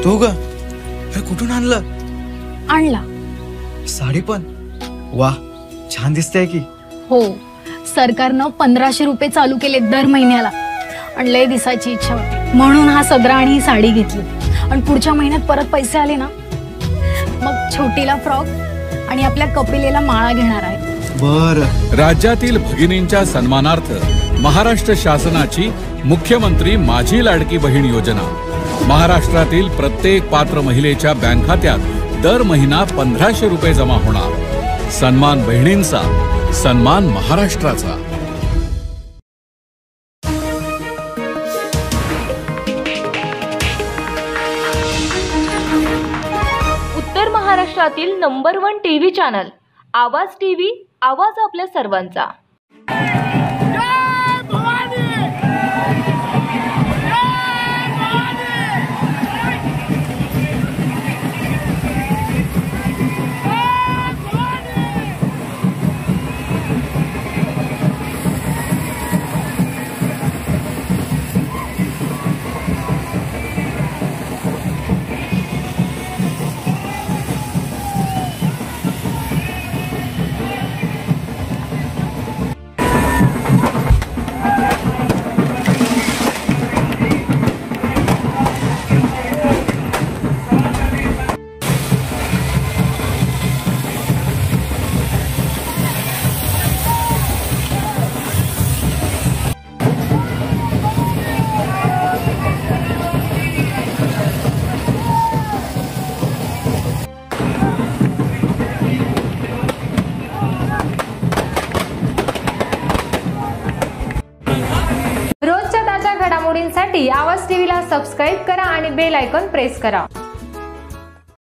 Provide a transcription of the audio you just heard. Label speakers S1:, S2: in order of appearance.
S1: तो ग हे कुठून
S2: आणला
S1: साडी पण वाह छान दिसते की।
S2: हो सरकारनं 1500 रुपये चालू केले दर महिन्याला आणि लय दिसायची इच्छा होती म्हणून हा सदरा आणि ही साडी घेतली आणि पुढच्या महिन्यात परत पैसे आले ना मग छोटीला फ्रॉक आणि आपल्या कपिलेला माळा घेणार आहे।
S3: बर
S4: राज्यातील भगिनींच्या सन्मानार्थ महाराष्ट्र शासनाची मुख्यमंत्री माझी लाडकी बहीण योजना महाराष्ट्रातील प्रत्येक पात्र महिलेच्या बँक खात्यात दर महिना 1500 रुपये जमा होणार। सन्मान बहिणींचा सन्मान महाराष्ट्राचा।
S5: उत्तर महाराष्ट्रातील नंबर 1 टीव्ही चॅनल आवाज टीव्ही, आवाज आपल्या सर्वांचा।
S6: रोजच्या ताज्या घडामोडींसाठी आवाज टीव्हीला सबस्क्राइब करा आणि बेल आयकॉन प्रेस करा।